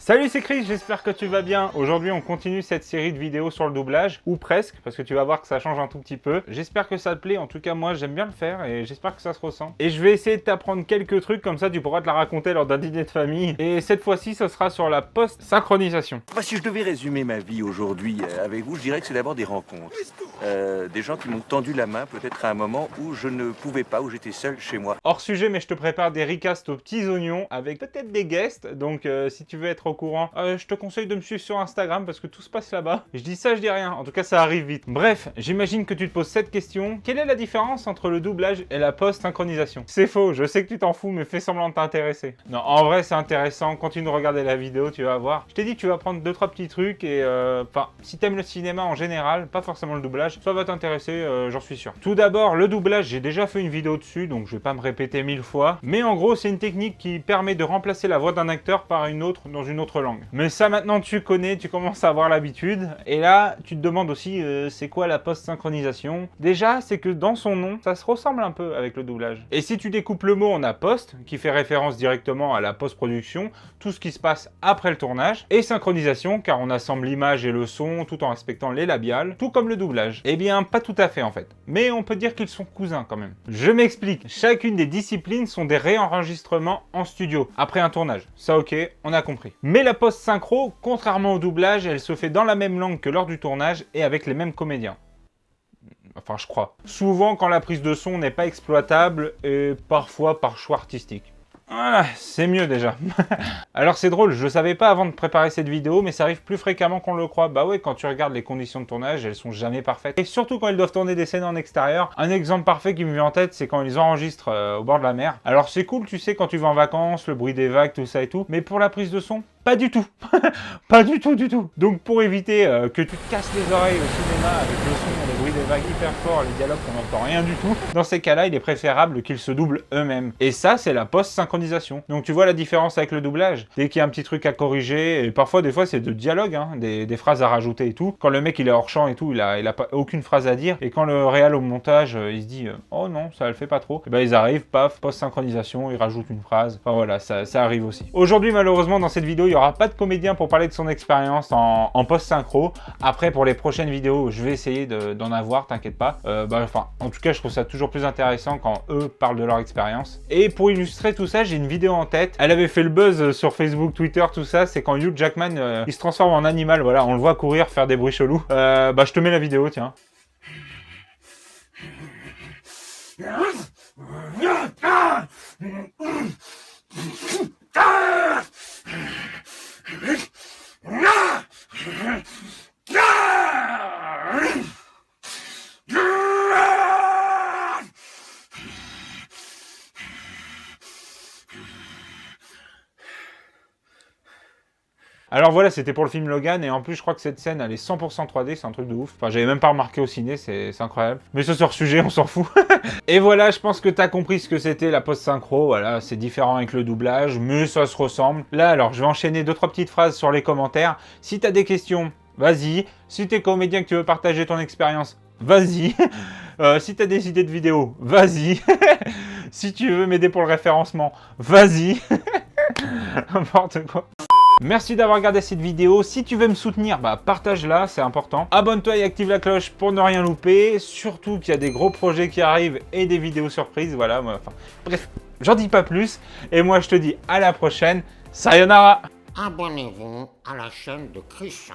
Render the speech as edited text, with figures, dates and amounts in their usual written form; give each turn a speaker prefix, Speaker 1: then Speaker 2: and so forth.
Speaker 1: Salut, c'est Chris, j'espère que tu vas bien. Aujourd'hui, on continue cette série de vidéos sur le doublage, ou presque, parce que tu vas voir que ça change un tout petit peu. J'espère que ça te plaît, en tout cas moi j'aime bien le faire et j'espère que ça se ressent. Et je vais essayer de t'apprendre quelques trucs, comme ça tu pourras te la raconter lors d'un dîner de famille. Et cette fois-ci, ce sera sur la post-synchronisation.
Speaker 2: Si je devais résumer ma vie aujourd'hui avec vous, je dirais que c'est d'abord des rencontres. Des gens qui m'ont tendu la main peut-être à un moment où je ne pouvais pas, où j'étais seul chez moi.
Speaker 1: Hors sujet, mais je te prépare des recasts aux petits oignons avec peut-être des guests. Donc si tu veux être au courant, je te conseille de me suivre sur Instagram parce que tout se passe là-bas. Je dis ça, je dis rien. En tout cas, ça arrive vite. Bref, j'imagine que tu te poses cette question. Quelle est la différence entre le doublage et la post-synchronisation? C'est faux, je sais que tu t'en fous, mais fais semblant de t'intéresser. Non, en vrai, c'est intéressant. Continue de regarder la vidéo, tu vas voir. Je t'ai dit, tu vas prendre 2-3 petits trucs et enfin, si t'aimes le cinéma en général, pas forcément le doublage, ça va t'intéresser, j'en suis sûr. Tout d'abord, le doublage, j'ai déjà fait une vidéo dessus, donc je vais pas me répéter 1000 fois. Mais en gros, c'est une technique qui permet de remplacer la voix d'un acteur par une autre dans une autre langue. Mais ça, maintenant, tu connais, tu commences à avoir l'habitude. Et là, tu te demandes aussi, c'est quoi la post-synchronisation? Déjà, c'est que dans son nom, ça se ressemble un peu avec le doublage. Et si tu découpes le mot, on a post, qui fait référence directement à la post-production, tout ce qui se passe après le tournage, et synchronisation, car on assemble l'image et le son tout en respectant les labiales, tout comme le doublage. Eh bien, pas tout à fait en fait. Mais on peut dire qu'ils sont cousins quand même. Je m'explique. Chacune des disciplines sont des réenregistrements en studio, après un tournage. Ça ok, on a compris. Mais la post-synchro, contrairement au doublage, elle se fait dans la même langue que lors du tournage et avec les mêmes comédiens. Enfin, je crois. Souvent quand la prise de son n'est pas exploitable et parfois par choix artistique. Ah, c'est mieux déjà. Alors c'est drôle, je le savais pas avant de préparer cette vidéo, mais ça arrive plus fréquemment qu'on le croit. Bah ouais, quand tu regardes les conditions de tournage, elles sont jamais parfaites. Et surtout quand ils doivent tourner des scènes en extérieur. Un exemple parfait qui me vient en tête, c'est quand ils enregistrent au bord de la mer. Alors c'est cool, tu sais, quand tu vas en vacances, le bruit des vagues, tout ça et tout. Mais pour la prise de son, pas du tout. Pas du tout, du tout. Donc pour éviter que tu te casses les oreilles au cinéma avec le son, le bruit des vagues hyper fort, les dialogues qu'on n'entend rien du tout, dans ces cas-là, il est préférable qu'ils se doublent eux-mêmes. Et ça, c'est la post-synchronisation. Donc tu vois la différence avec le doublage. Dès qu'il y a un petit truc à corriger, et parfois, des fois, c'est de dialogue, hein, des phrases à rajouter et tout. Quand le mec, il est hors champ et tout, il a pas, aucune phrase à dire. Et quand le réal au montage, il se dit oh non, ça le fait pas trop. Et ben ils arrivent, paf, post-synchronisation, ils rajoutent une phrase. Enfin voilà, ça arrive aussi. Aujourd'hui, malheureusement, dans cette vidéo, il n'y aura pas de comédien pour parler de son expérience en post-synchro. Après, pour les prochaines vidéos, je vais essayer d'en avoir, t'inquiète pas. En tout cas, je trouve ça toujours plus intéressant quand eux parlent de leur expérience. Et pour illustrer tout ça, j'ai une vidéo en tête. Elle avait fait le buzz sur Facebook, Twitter, tout ça. C'est quand Hugh Jackman, il se transforme en animal. Voilà, on le voit courir, faire des bruits chelous. Je te mets la vidéo, tiens. Alors voilà, c'était pour le film Logan, et en plus je crois que cette scène elle est 100% 3D, c'est un truc de ouf. Enfin, j'avais même pas remarqué au ciné, c'est incroyable. Mais ce sur sujet, on s'en fout. Et voilà, je pense que t'as compris ce que c'était la post-synchro. Voilà, c'est différent avec le doublage, mais ça se ressemble. Là, alors, je vais enchaîner 2-3 petites phrases sur les commentaires. Si t'as des questions, vas-y. Si t'es comédien que tu veux partager ton expérience, vas-y. Si t'as des idées de vidéos, vas-y. Si tu veux m'aider pour le référencement, vas-y. N'importe quoi. Merci d'avoir regardé cette vidéo. Si tu veux me soutenir, partage-la, c'est important. Abonne-toi et active la cloche pour ne rien louper. Surtout qu'il y a des gros projets qui arrivent et des vidéos surprises. Voilà, bref, j'en dis pas plus. Et moi, je te dis à la prochaine. Sayonara!
Speaker 3: Abonnez-vous à la chaîne de Chris.